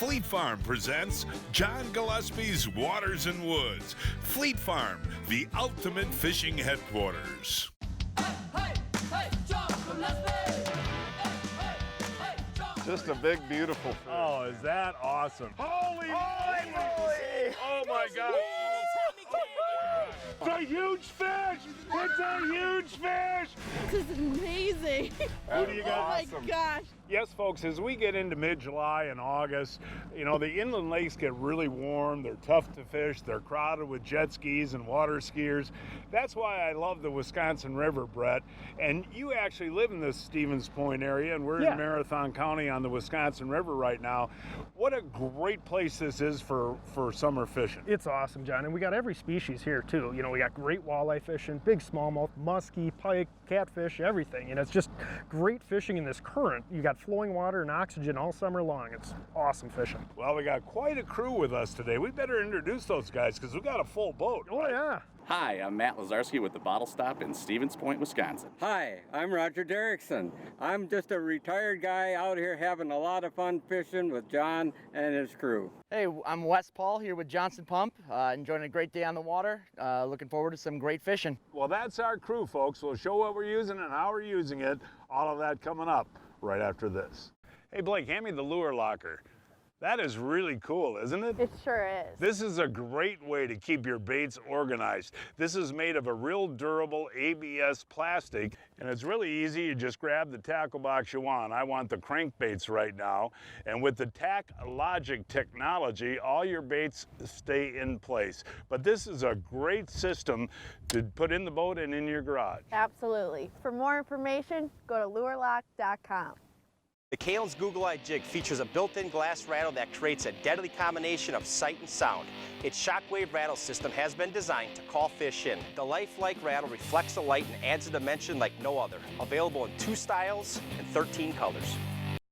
Fleet Farm presents John Gillespie's Waters and Woods. Fleet Farm, the ultimate fishing headquarters. Just a big, beautiful fish. Oh, is that awesome? Holy moly! Oh my God! It's a huge fish! It's a huge fish! This is amazing. Who do you got? Oh my gosh. Yes, folks, as we get into mid-July and August, you know, the inland lakes get really warm. They're tough to fish. They're crowded with jet skis and water skiers. That's why I love the Wisconsin River, Brett. And you actually live in this Stevens Point area, and we're in Marathon County on the Wisconsin River right now. What a great place this is for summer fishing. It's awesome, John, and we got every species here too. You know, we got great walleye fishing, big smallmouth, muskie, pike, catfish, everything. And it's just great fishing in this current. You got flowing water and oxygen all summer long. It's awesome fishing. Well, we got quite a crew with us today. We better introduce those guys because we got a full boat. Oh yeah. Hi, I'm Matt Lazarski with the Bottle Stop in Stevens Point, Wisconsin. Hi, I'm Roger Derrickson. I'm just a retired guy out here having a lot of fun fishing with John and his crew. Hey, I'm Wes Paul here with Johnson Pump, enjoying a great day on the water, looking forward to some great fishing. Well, that's our crew, folks. We'll show what we're using and how we're using it. All of that coming up right after this. Hey, Blake, hand me the lure locker. That is really cool, isn't it? It sure is. This is a great way to keep your baits organized. This is made of a real durable ABS plastic, and it's really easy. You just grab the tackle box you want. I want the crankbaits right now. And with the Tack Logic technology, all your baits stay in place. But this is a great system to put in the boat and in your garage. Absolutely. For more information, go to lurelock.com. The Kalen's Google Eye Jig features a built-in glass rattle that creates a deadly combination of sight and sound. Its shockwave rattle system has been designed to call fish in. The lifelike rattle reflects the light and adds a dimension like no other. Available in 2 styles and 13 colors.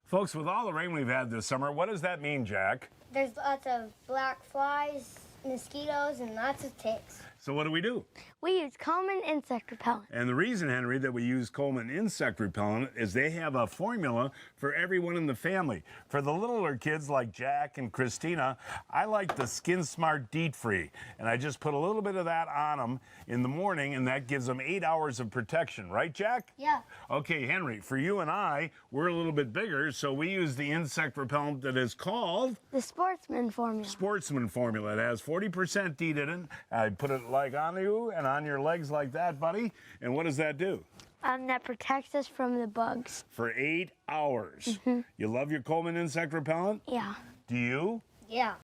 Folks, with all the rain we've had this summer, what does that mean, Jack? There's lots of black flies, mosquitoes, and lots of ticks. So what do? We use Coleman insect repellent. And the reason, Henry, that we use Coleman insect repellent is they have a formula for everyone in the family. For the littler kids like Jack and Christina, I like the Skin Smart DEET Free. And I just put a little bit of that on them in the morning, and that gives them 8 hours of protection. Right, Jack? Yeah. Okay, Henry, for you and I, we're a little bit bigger, so we use the insect repellent that is called The Sportsman formula. Sportsman formula. It has 40% DEET in it. I put it like on you and on your legs like that, buddy. And what does that do? That protects us from the bugs. For 8 hours. You love your Coleman insect repellent? Yeah. Do you? Yeah.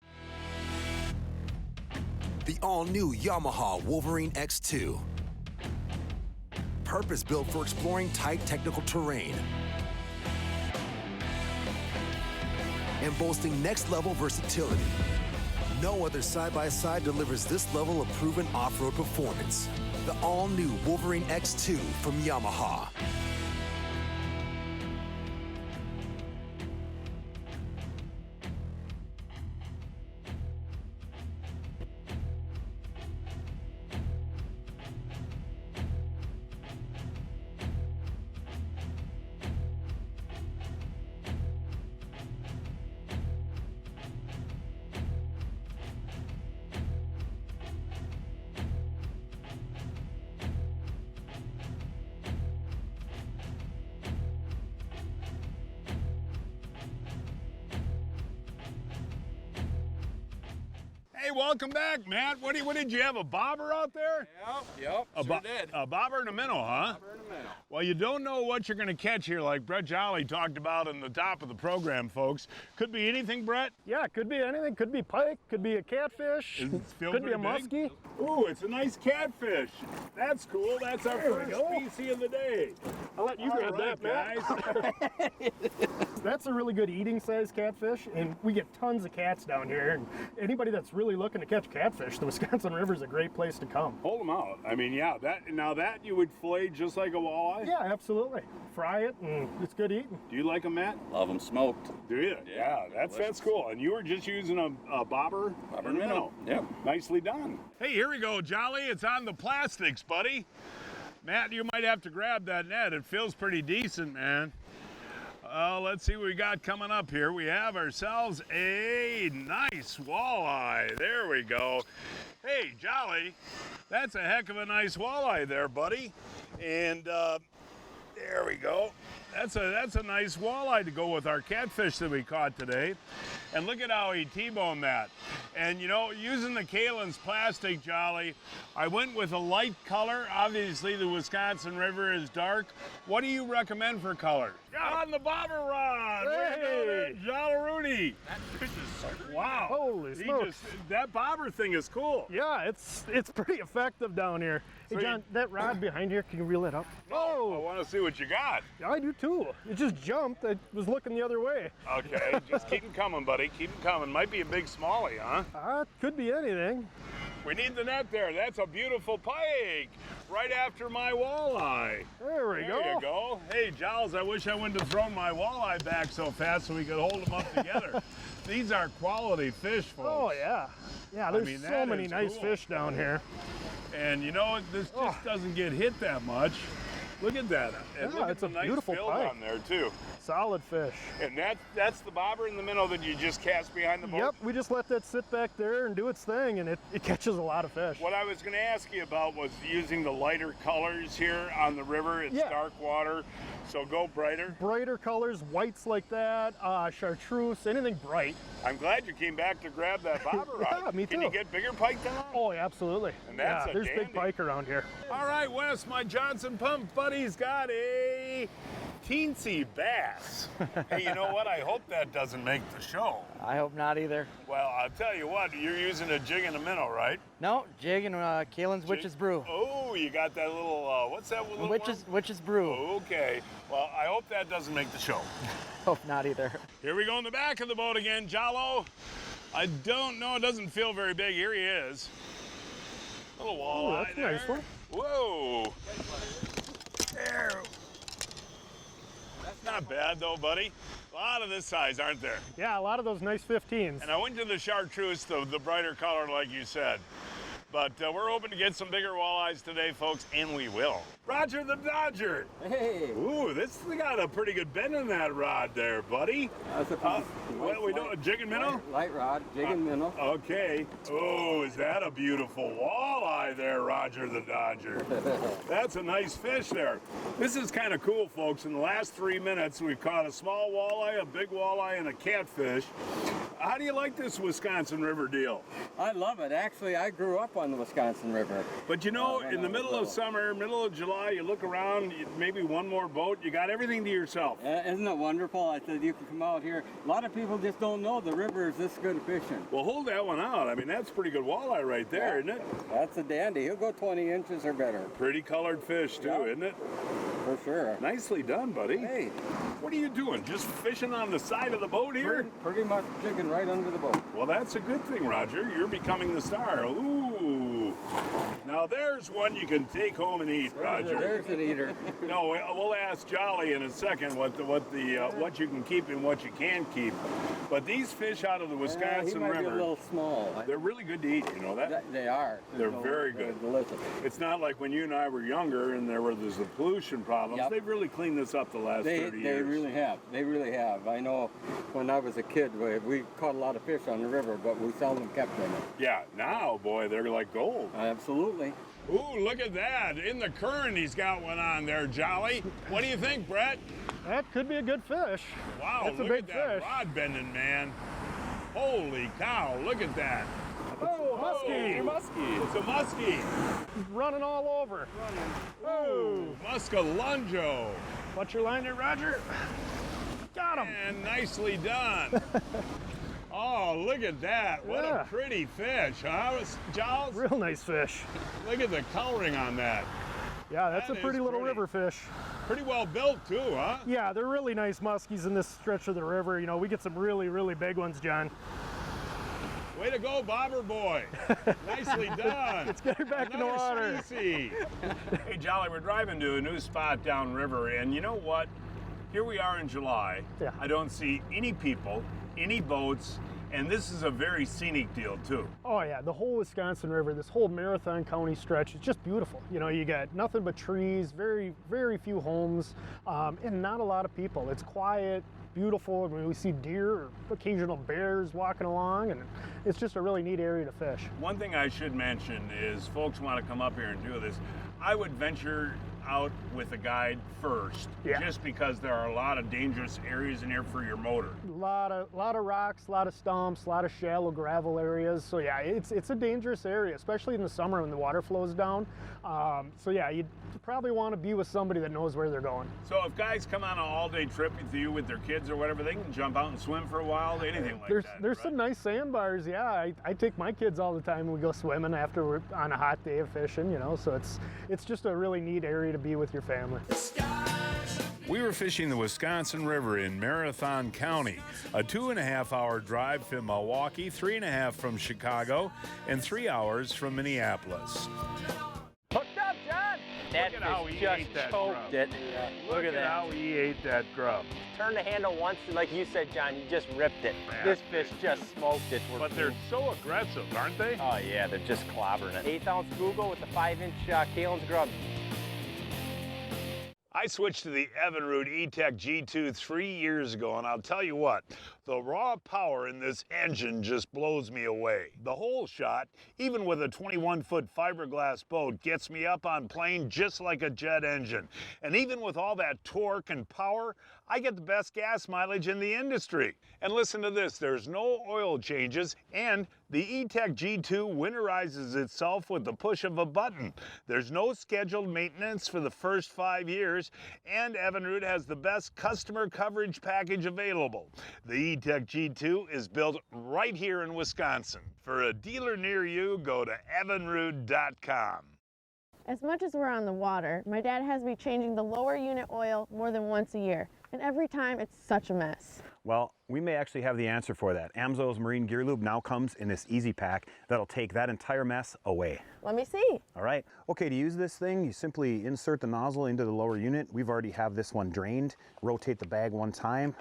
The all-new Yamaha Wolverine X2. Purpose-built for exploring tight technical terrain. And boasting next-level versatility. No other side-by-side delivers this level of proven off-road performance. The all-new Wolverine X2 from Yamaha. Hey, welcome back, Matt. What did you have, a bobber out there? Yep, sure did. A bobber and a minnow, huh? Bobber and a minnow. Well, you don't know what you're going to catch here, like Brett Jolly talked about in the top of the program, folks. Could be anything, Brett. Yeah, could be anything. Could be pike, could be a catfish, could be a muskie. Ooh, it's a nice catfish. That's cool. That's our first species of the day. I'll let you grab that, Matt. guys. That's a really good eating size catfish, and we get tons of cats down here. And anybody that's really looking to catch catfish, the Wisconsin River is a great place to come. Hold them out. I mean, yeah, that you would fillet just like a walleye? Yeah, absolutely. Fry it, and it's good eating. Do you like them, Matt? Love them smoked. Do you? Yeah, that's cool. And you were just using a bobber? Bobber and minnow. Yep. Nicely done. Hey, here we go, Jolly. It's on the plastics, buddy. Matt, you might have to grab that net. It feels pretty decent, man. Let's see what we got coming up here. We have ourselves a nice walleye. There we go. Hey, Jolly, that's a heck of a nice walleye there, buddy. And there we go. That's a nice walleye to go with our catfish that we caught today. And look at how he T-boned that. And you know, using the Kalin's plastic, Jolly, I went with a light color. Obviously the Wisconsin River is dark. What do you recommend for color? On the bobber rod. Hey, Jolly Rudy. That fish is so Wow. Holy smokes. That bobber thing is cool. Yeah, it's pretty effective down here. Hey, John, that rod behind here, can you reel it up? Oh, I want to see what you got. I do too. It just jumped. I was looking the other way. Okay, just keep them coming, buddy. Keep them coming. Might be a big smallie, huh? Could be anything. We need the net there. That's a beautiful pike. Right after my walleye. There we go. There you go. Hey, Giles, I wish I wouldn't have thrown my walleye back so fast so we could hold them up together. These are quality fish, folks. Oh, yeah. Yeah, there's so many nice fish down here. And you know, this just doesn't get hit that much. Look at that. And look it's at the a beautiful nice pike on there, too. Solid fish. And that's the bobber in the middle that you just cast behind the boat? Yep, we just let that sit back there and do its thing, and it catches a lot of fish. What I was going to ask you about was using the lighter colors here on the river. It's dark water, so go brighter. Brighter colors, whites like that, chartreuse, anything bright. I'm glad you came back to grab that bobber rod. Yeah, me too. Can you get bigger pike than that? Oh, absolutely. And that's there's dandy. big pike around here. All right, Wes, my Johnson Pump buddy's got a teensy bass. Hey, you know what? I hope that doesn't make the show. I hope not either. Well, I'll tell you what, you're using a jig and a minnow, right? No, jig and Kalin's Witch's Brew. Oh, you got that little, what's that little Witch's Brew. Okay. Well, I hope that doesn't make the show. Hope not either. Here we go in the back of the boat again, Jalo. I don't know, it doesn't feel very big. Here he is. Little walleye that's a nice one. Whoa. There. That's not bad though, buddy. A lot of this size, aren't there? Yeah, a lot of those nice 15s. And I went to the chartreuse, the brighter color, like you said. But we're hoping to get some bigger walleyes today, folks, and we will. Roger the Dodger. Hey. Ooh, this got a pretty good bend in that rod there, buddy. What we doing, a jig and minnow? Light rod, jig and minnow. Okay. Oh, is that a beautiful walleye there, Roger the Dodger? That's a nice fish there. This is kind of cool, folks. In the last 3 minutes, we've caught a small walleye, a big walleye, and a catfish. How do you like this Wisconsin River deal? I love it. Actually, I grew up on the Wisconsin River. But you know, in the middle of summer, middle of July, you look around, maybe one more boat, you got everything to yourself. Isn't it wonderful? I said you can come out here. A lot of people just don't know the river is this good fishing. Well, hold that one out. I mean, that's pretty good walleye right there, isn't it? That's a dandy. He'll go 20 inches or better. Pretty colored fish, too, isn't it? For sure. Nicely done, buddy. Hey. What are you doing? Just fishing on the side of the boat here? Pretty much jigging right under the boat. Well, that's a good thing, Roger. You're becoming the star. Ooh. Now there's one you can take home and eat, Roger. There's an eater. No, we'll ask Jolly in a second what you can keep and what you can't keep. But these fish out of the Wisconsin he might River, be a little small. they're really good to eat. You know that? They are. They're very good. Delicious. It's not like when you and I were younger and there was the pollution problems. Yep. They've really cleaned this up the last 30 years. They really have. They really have. I know when I was a kid, we caught a lot of fish on the river, but we seldom kept them. Yeah, now, boy, they're like gold. Absolutely. Ooh, look at that. In the current, he's got one on there, Jolly. What do you think, Brett? That could be a good fish. Wow, that's a look big at that fish. rod bending, man. Holy cow, look at that. Oh, muskie. It's a muskie. He's running all over. Oh, muscalungo. What's your line there, Roger? Got him. And nicely done. Oh, look at that. What a pretty fish, huh, Giles? Real nice fish. Look at the coloring on that. Yeah, that's a pretty little river fish. Pretty well built, too, huh? Yeah, they're really nice muskies in this stretch of the river. You know, we get some really, really big ones, John. Way to go, bobber boy. Nicely done. Let's get her back in the water. Hey, Jolly, we're driving to a new spot downriver, and you know what? Here we are in July. Yeah. I don't see any people, any boats, And this is a very scenic deal too. Oh yeah, the whole Wisconsin River, this whole Marathon County stretch is just beautiful. You know, you got nothing but trees, very few homes, and not a lot of people. It's quiet, beautiful. I mean, we see deer or occasional bears walking along, and it's just a really neat area to fish. One thing I should mention is folks want to come up here and do this. I would venture out with a guide first, just because there are a lot of dangerous areas in here for your motor. A lot of rocks, a lot of stumps, a lot of shallow gravel areas. So yeah, it's a dangerous area, especially in the summer when the water flows down. So yeah, you probably want to be with somebody that knows where they're going. So if guys come on an all-day trip with you with their kids or whatever, they can jump out and swim for a while, anything like that. There's some nice sandbars. Yeah, I take my kids all the time when we go swimming after we're on a hot day of fishing. You know, so it's just a really neat area to be with your family. We were fishing the Wisconsin River in Marathon County, a 2.5-hour drive from Milwaukee, 3.5 from Chicago, and 3 hours from Minneapolis. Hooked up, John! Look at how he ate that grub. Look at how he ate that grub. Turn the handle once, like you said, John, you just ripped it. This fish just smoked it. But they're so aggressive, aren't they? Oh yeah, they're just clobbering it. 1/8 ounce Google with the 5-inch Kalen's grub. I switched to the Evinrude E-Tech G2 3 years ago, and I'll tell you what, the raw power in this engine just blows me away. The whole shot, even with a 21-foot fiberglass boat, gets me up on plane just like a jet engine. And even with all that torque and power, I get the best gas mileage in the industry. And listen to this, there's no oil changes, and the E-Tech G2 winterizes itself with the push of a button. There's no scheduled maintenance for the first 5 years, and Evinrude has the best customer coverage package available. The E-Tech G2 is built right here in Wisconsin. For a dealer near you, go to evinrude.com. As much as we're on the water, my dad has me changing the lower unit oil more than once a year, and every time it's such a mess. Well, we may actually have the answer for that. Amsoil's Marine Gear Lube now comes in this easy pack that'll take that entire mess away. Let me see. All right. Okay, to use this thing, you simply insert the nozzle into the lower unit. We've already have this one drained. Rotate the bag one time.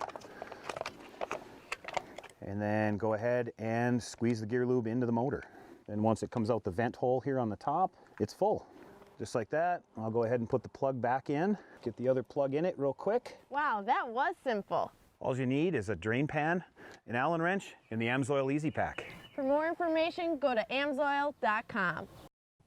And then go ahead and squeeze the gear lube into the motor. And once it comes out the vent hole here on the top, it's full. Just like that. I'll go ahead and put the plug back in. Get the other plug in it real quick. Wow, that was simple. All you need is a drain pan, an Allen wrench, and the Amsoil Easy Pack. For more information, go to amsoil.com.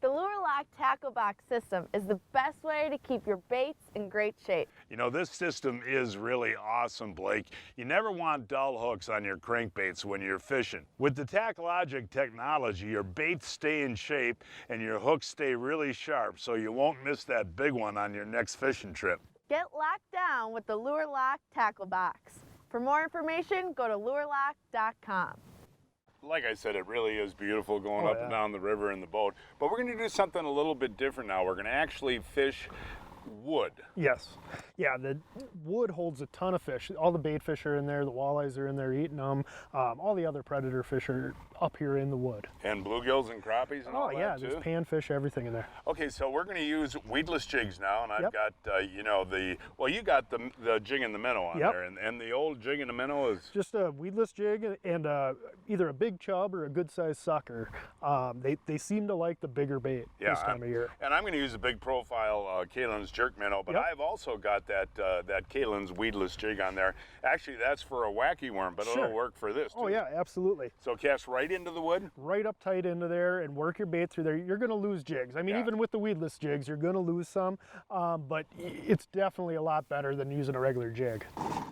The Lure Lock Tackle Box system is the best way to keep your baits in great shape. You know, this system is really awesome, Blake. You never want dull hooks on your crankbaits when you're fishing. With the TackLogic technology, your baits stay in shape and your hooks stay really sharp, so you won't miss that big one on your next fishing trip. Get locked down with the Lure Lock Tackle Box. For more information, go to lurelock.com. Like I said, it really is beautiful going up and down the river in the boat. But we're going to do something a little bit different now. We're going to actually fish wood. Yes. Yeah, the wood holds a ton of fish. All the bait fish are in there, the walleyes are in there eating them. All the other predator fish are up here in the wood. And bluegills and crappies and all that too? Oh yeah, there's panfish, everything in there. Okay, so we're going to use weedless jigs now, and I've got, you know, you got the jig and the minnow on there, and the old jig and the minnow is? Just a weedless jig and either a big chub or a good-sized sucker. They seem to like the bigger bait this time of year. And I'm going to use a big profile Kalen's jerk minnow, but I've also got that Kalen's weedless jig on there. Actually, that's for a wacky worm, but it'll work for this too. Oh yeah, absolutely. So cast right into the wood? Right up tight into there and work your bait through there. You're going to lose jigs. I mean, even with the weedless jigs, you're going to lose some, but it's definitely a lot better than using a regular jig.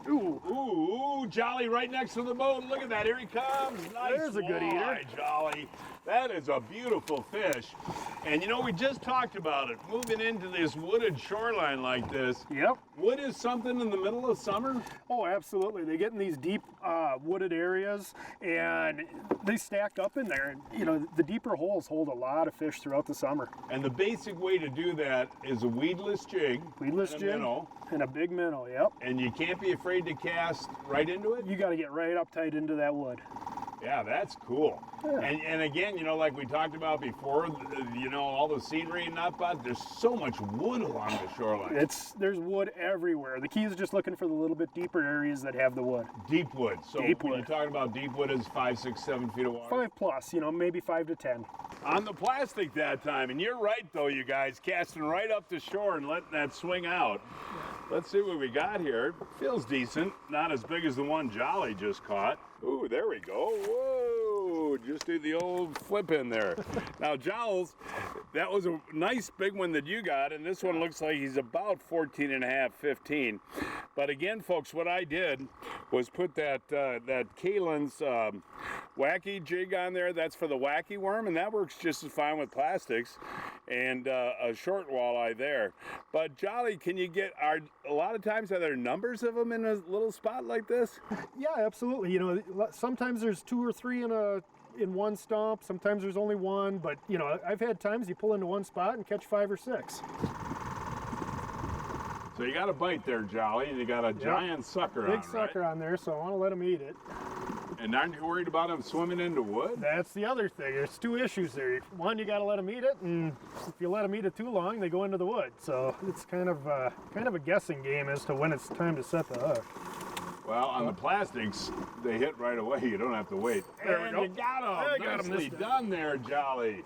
Ooh, Jolly right next to the boat. Look at that, here he comes. Nice. There's a good eater. Jolly. That is a beautiful fish. And you know, we just talked about it, moving into this wooded shoreline like this. Yep. Wood is something in the middle of summer? Oh, absolutely. They get in these deep wooded areas and they stack up in there. And, you know, the deeper holes hold a lot of fish throughout the summer. And the basic way to do that is a weedless jig. Weedless jig minnow. And a big minnow, yep. And you can't be afraid to cast right into it? You got to get right up tight into that wood. Yeah, that's cool. Yeah. And again, you know, like we talked about before, you know, all the scenery and that, but there's so much wood along the shoreline. There's wood everywhere. The key is just looking for the little bit deeper areas that have the wood. Deep wood. So Deep when wood. you're talking about deep wood, is 5, 6, 7 feet of water? 5 plus, you know, maybe 5 to 10. On the plastic that time, and you're right though, you guys, casting right up the shore and letting that swing out. Let's see what we got here. Feels decent, not as big as the one Jolly just caught. Ooh, there we go. Whoa, just do the old flip in there. Now, Jowls, that was a nice big one that you got, and this one looks like he's about 14 and a half, 15. But again, folks, what I did was put that Kalen's wacky jig on there. That's for the wacky worm, and that works just as fine with plastics, and a short walleye there. But Jolly, can you get, a lot of times are there numbers of them in a little spot like this? Yeah, absolutely. You know, sometimes there's 2 or 3 in one stump. Sometimes there's only one. But you know, I've had times you pull into one spot and catch 5 or 6. So you got a bite there, Jolly, and you got a giant sucker on, Big sucker on there, so I want to let him eat it. And aren't you worried about him swimming into wood? That's the other thing. There's 2 issues there. One, you got to let them eat it, and if you let them eat it too long, they go into the wood. So it's kind of a guessing game as to when it's time to set the hook. Well, on the plastics, they hit right away. You don't have to wait. There we And go. you got him. I got him Nicely this time. done there, Jolly.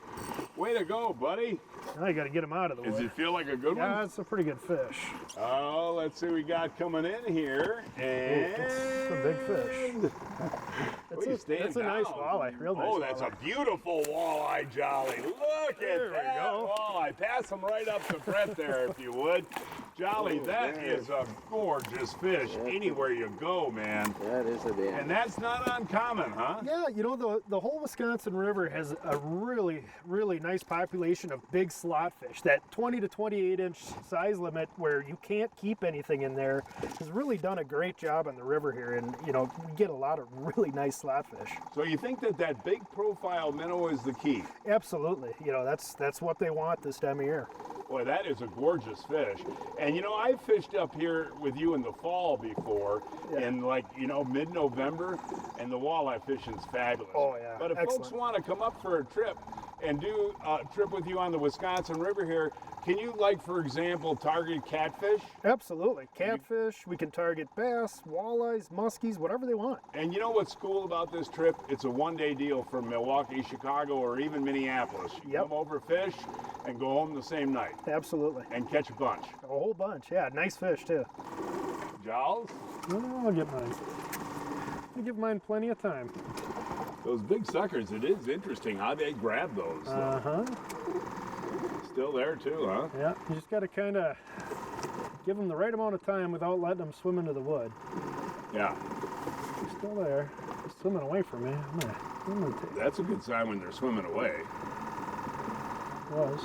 Way to go, buddy. Now you got to get him out of the wood. Does it feel like a good one? Yeah, it's a pretty good fish. Oh, let's see what we got coming in here. And It's a big fish. That's a nice walleye, real nice. Oh, that's a beautiful walleye, Jolly. Look There at we that go. walleye. Pass them right up to Brett there, if you would. Jolly, that is a gorgeous fish anywhere you go, man. That is a big. And that's not uncommon, huh? Yeah, you know, the whole Wisconsin River has a really, really nice population of big slot fish. That 20 to 28 inch size limit where you can't keep anything in there has really done a great job on the river here. And, you know, we get a lot of really nice slot fish. So you think that big profile minnow is the key? Absolutely. You know, that's what they want this time of year. Boy, that is a gorgeous fish. And you know, I fished up here with you in the fall before, in like, you know, mid-November, and the walleye fishing's fabulous. Oh, yeah. But if Excellent. folks want to come up for a trip and do a trip with you on the Wisconsin River here, can you, like, for example, target catfish? Absolutely. Catfish, we can target bass, walleyes, muskies, whatever they want. And you know what's cool about this trip? It's a one-day deal from Milwaukee, Chicago, or even Minneapolis. You come over, fish, and go home the same night. Absolutely. And catch a bunch. A whole bunch, yeah. Nice fish, too. Jowls? No, I'll get mine. I'll give mine plenty of time. Those big suckers, it is interesting how they grab those. Uh-huh. Still there, too, huh? Yeah, you just got to kind of give them the right amount of time without letting them swim into the wood. Yeah. They're still there. They're swimming away from me. I'm gonna take That's a good sign when they're swimming away. was.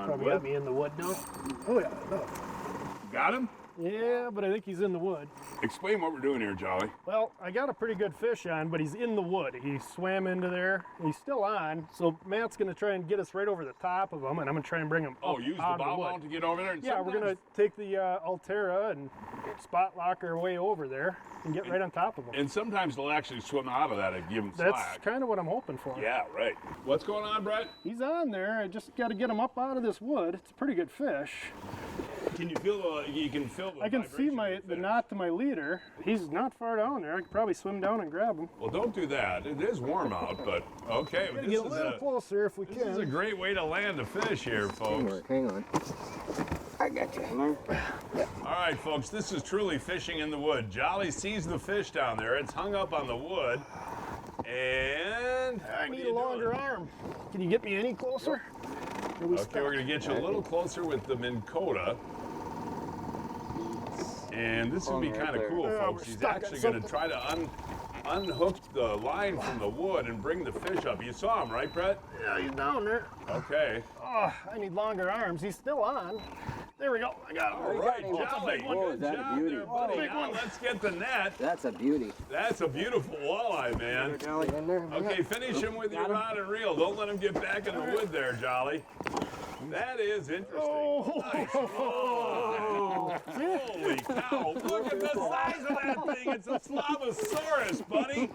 Probably got me in the wood now. Oh, yeah. No. Got him? Yeah, but I think he's in the wood. Explain what we're doing here, Jolly. Well, I got a pretty good fish on, but he's in the wood. He swam into there. He's still on, so Matt's going to try and get us right over the top of him, and I'm going to try and bring him Oh, up use the out of bow the wood. mount to get over there? And Yeah, we're going to take the Altera and spot lock our way over there and get right on top of him. And sometimes they'll actually swim out of that and give them That's slack. kind of what I'm hoping for. Yeah, right. What's going on, Brett? He's on there. I just got to get him up out of this wood. It's a pretty good fish. Can you feel you can feel the I can see the knot to my leader. He's not far down there. I could probably swim down and grab him. Well, don't do that. It is warm out, but okay. We're gonna get a little closer if we can. This is a great way to land a fish here, folks. Hang on. I got you. All right, folks, this is truly fishing in the wood. Jolly sees the fish down there. It's hung up on the wood. And I need a longer arm. Can you get me any closer? Okay, we're going to get you a little closer with the Minn Kota. And this would be kind of cool, folks. He's actually going to try to unhook the line from the wood and bring the fish up. You saw him, right, Brett? Yeah, he's down there. Okay. Oh, I need longer arms. He's still on. There we go. I got him. All right, Jolly. Whoa, is that a beauty? There, buddy. Now let's get the net. That's a beauty. That's a beautiful walleye, man. In there. Okay, finish him with your rod and reel. Don't let him get back in the wood there, Jolly. That is interesting. Oh. Nice. Oh. Holy cow, look at the size of that thing. It's a Slavosaurus, buddy.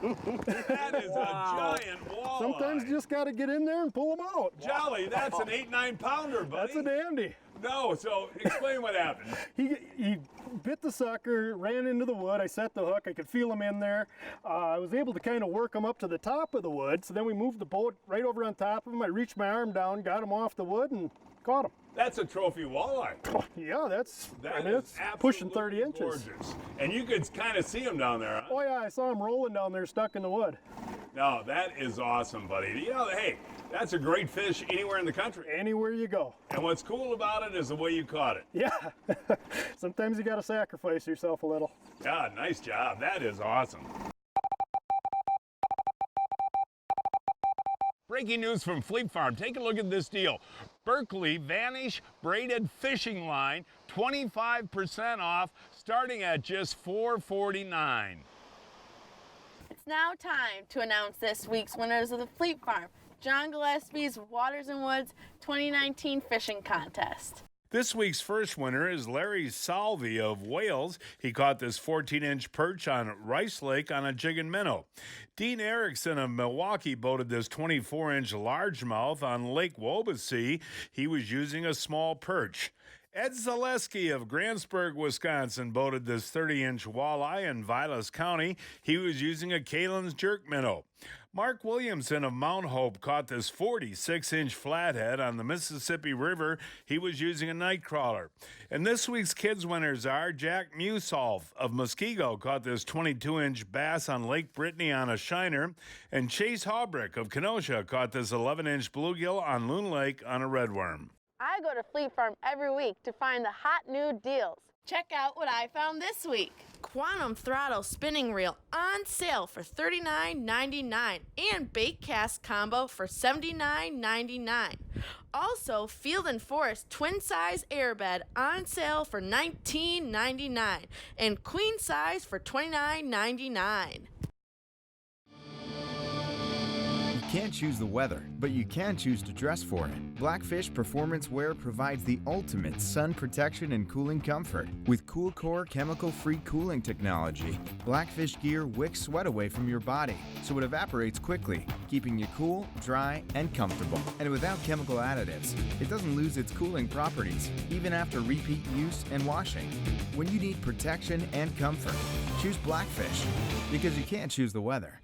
That is a giant walleye. Sometimes you just got to get in there and pull them out. Jolly, that's an 8-9 pounder, buddy. That's a dandy. No, so explain what happened. He bit the sucker, ran into the wood. I set the hook. I could feel him in there. I was able to kind of work him up to the top of the wood. So then we moved the boat right over on top of him. I reached my arm down, got him off the wood, and caught him. That's a trophy walleye. Yeah, that's It's pushing 30 inches. Gorgeous. And you could kind of see him down there, huh? Oh yeah, I saw him rolling down there, stuck in the wood. No, that is awesome, buddy. You know, hey, that's a great fish anywhere in the country. Anywhere you go. And what's cool about it is the way you caught it. Yeah. Sometimes you got to sacrifice yourself a little. Yeah, nice job. That is awesome. Breaking news from Fleet Farm. Take a look at this deal. Berkeley Vanish braided fishing line, 25% off, starting at just $4.49. It's now time to announce this week's winners of the Fleet Farm John Gillespie's Waters and Woods 2019 Fishing Contest. This week's first winner is Larry Salvi of Wales. He caught this 14-inch perch on Rice Lake on a jig and minnow. Dean Erickson of Milwaukee boated this 24-inch largemouth on Lake Wabasee. He was using a small perch. Ed Zaleski of Grantsburg, Wisconsin, boated this 30-inch walleye in Vilas County. He was using a Kalen's jerk minnow. Mark Williamson of Mount Hope caught this 46-inch flathead on the Mississippi River. He was using a night crawler. And this week's kids winners are Jack Musolf of Muskego caught this 22-inch bass on Lake Brittany on a shiner, and Chase Haubrick of Kenosha caught this 11-inch bluegill on Loon Lake on a redworm. I go to Fleet Farm every week to find the hot new deals. Check out what I found this week. Quantum Throttle spinning reel on sale for $39.99 and bait cast combo for $79.99. Also, Field & Forest twin size airbed on sale for $19.99 and queen size for $29.99. You can't choose the weather, but you can choose to dress for it. Blackfish Performance Wear provides the ultimate sun protection and cooling comfort. With CoolCore chemical-free cooling technology, Blackfish gear wicks sweat away from your body, so it evaporates quickly, keeping you cool, dry, and comfortable. And without chemical additives, it doesn't lose its cooling properties, even after repeat use and washing. When you need protection and comfort, choose Blackfish, because you can't choose the weather.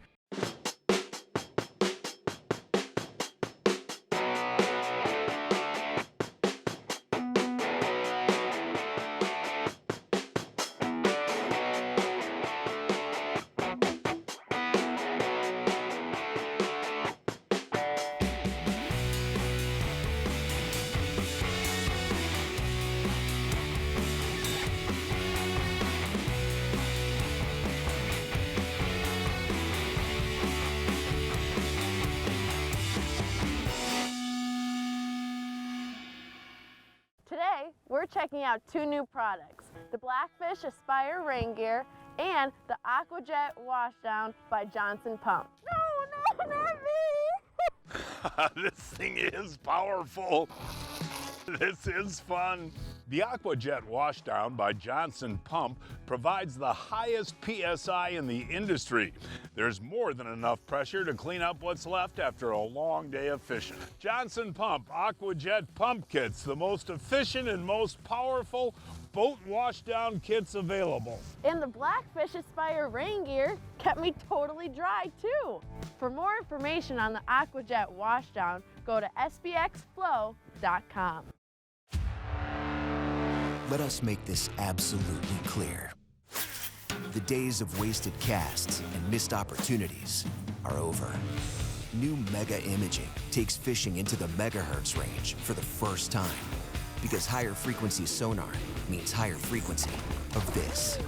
We're checking out two new products, the Blackfish Aspire rain gear and the AquaJet washdown by Johnson Pump. No, not me! This thing is powerful. This is fun. The AquaJet washdown by Johnson Pump provides the highest PSI in the industry. There's more than enough pressure to clean up what's left after a long day of fishing. Johnson Pump AquaJet pump kits, the most efficient and most powerful boat washdown kits available. And the Blackfish Aspire rain gear kept me totally dry too. For more information on the AquaJet washdown, go to sbxflow.com. Let us make this absolutely clear. The days of wasted casts and missed opportunities are over. New Mega Imaging takes fishing into the megahertz range for the first time, because higher frequency sonar means higher frequency of this.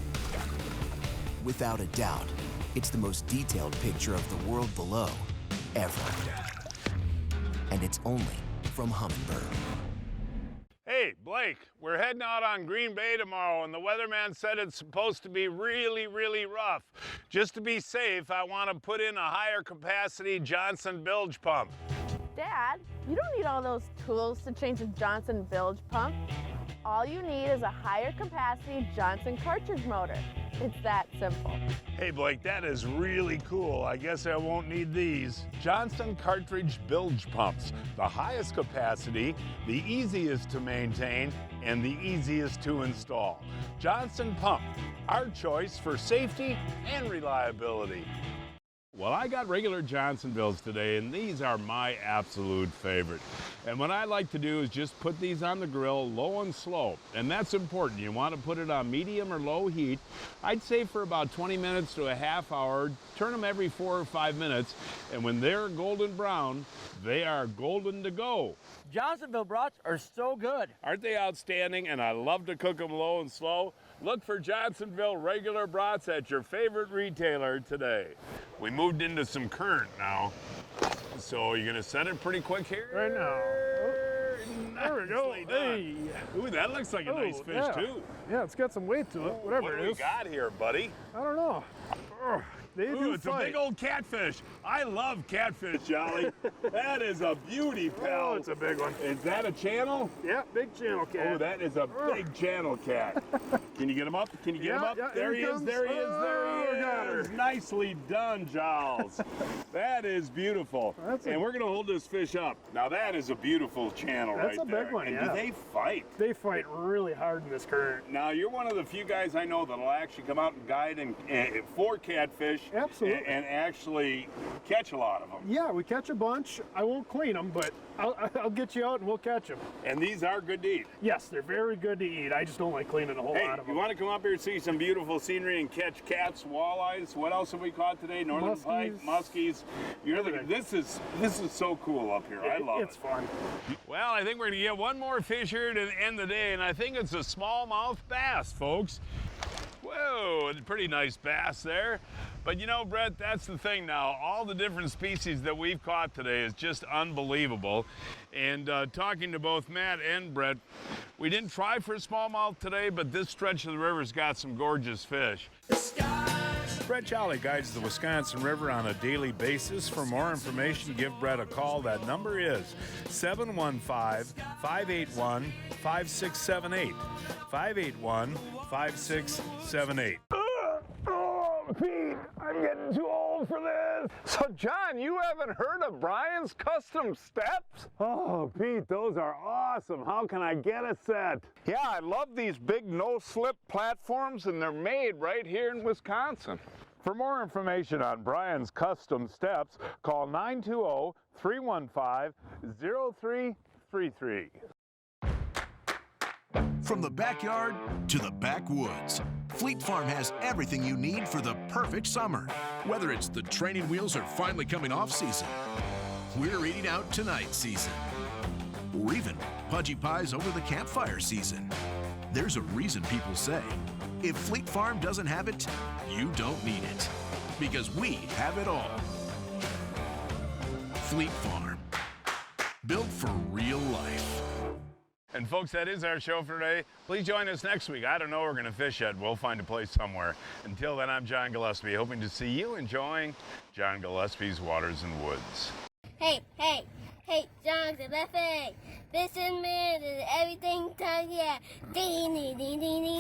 Without a doubt, it's the most detailed picture of the world below ever. And it's only from Humminbird. Hey, Blake, we're heading out on Green Bay tomorrow, and the weatherman said it's supposed to be really, really rough. Just to be safe, I want to put in a higher capacity Johnson bilge pump. Dad, you don't need all those tools to change a Johnson bilge pump. All you need is a higher capacity Johnson cartridge motor. It's that simple. Hey Blake, that is really cool. I guess I won't need these. Johnson cartridge bilge pumps. The highest capacity, the easiest to maintain, and the easiest to install. Johnson Pump, our choice for safety and reliability. Well, I got regular Johnsonvilles today, and these are my absolute favorite. And what I like to do is just put these on the grill low and slow. And that's important. You want to put it on medium or low heat. I'd say for about 20 minutes to a half hour. Turn them every 4 or 5 minutes. And when they're golden brown, they are golden to go. Johnsonville brats are so good. Aren't they outstanding? And I love to cook them low and slow. Look for Johnsonville regular brats at your favorite retailer today. We moved into some current now, so you're gonna set it pretty quick here? Right now. Oh, there we go. Hey. Ooh, that looks like a nice fish too. Yeah, it's got some weight to it, whatever what it do we is. got here, buddy? I don't know. They do it's fight. a big old catfish. I love catfish, Jolly. That is a beauty, pal. Oh, it's a big one. Is that a channel? Yeah, big channel cat. Oh, that is a big channel cat. Can you get him up? Can you get him up? Yeah, there he is, there he is, there he got her. is. Nicely done, Giles. That is beautiful. And we're gonna hold this fish up. Now that is a beautiful channel right there. That's a big one, and yeah. do they fight? They fight really hard in this current. Now you're one of the few guys I know that'll actually come out and guide and for catfish. Absolutely. And actually catch a lot of them. Yeah, we catch a bunch. I won't clean them, but I'll get you out and we'll catch them. And these are good to eat. Yes, they're very good to eat. I just don't like cleaning a whole lot of them. You want to come up here and see some beautiful scenery and catch cats, walleyes? What else have we caught today? Northern pike, muskies. This is so cool up here. I love it. It's fun. Well, I think we're gonna get one more fish here to end the day, and I think it's a smallmouth bass, folks. Whoa, a pretty nice bass there. But you know, Brett, that's the thing now. All the different species that we've caught today is just unbelievable. And talking to both Matt and Brett, we didn't try for smallmouth today, but this stretch of the river's got some gorgeous fish. Brett Jolly guides the Wisconsin River on a daily basis. For more information, give Brett a call. That number is 715-581-5678. 581-5678. Pete, I'm getting too old for this. So, John, you haven't heard of Brian's Custom Steps? Oh, Pete, those are awesome. How can I get a set? Yeah, I love these big no-slip platforms, and they're made right here in Wisconsin. For more information on Brian's Custom Steps, call 920-315-0333. From the backyard to the backwoods, Fleet Farm has everything you need for the perfect summer. Whether it's the training wheels are finally coming off season, we're eating out tonight season, or even pudgy pies over the campfire season. There's a reason people say, if Fleet Farm doesn't have it, you don't need it. Because we have it all. Fleet Farm, built for real life. And folks, that is our show for today. Please join us next week. I don't know where we're going to fish yet. We'll find a place somewhere. Until then, I'm John Gillespie, hoping to see you enjoying John Gillespie's Waters and Woods. Hey, John Gillespie. Listen, man, everything done, yeah. Ding, ding, ding, ding, ding.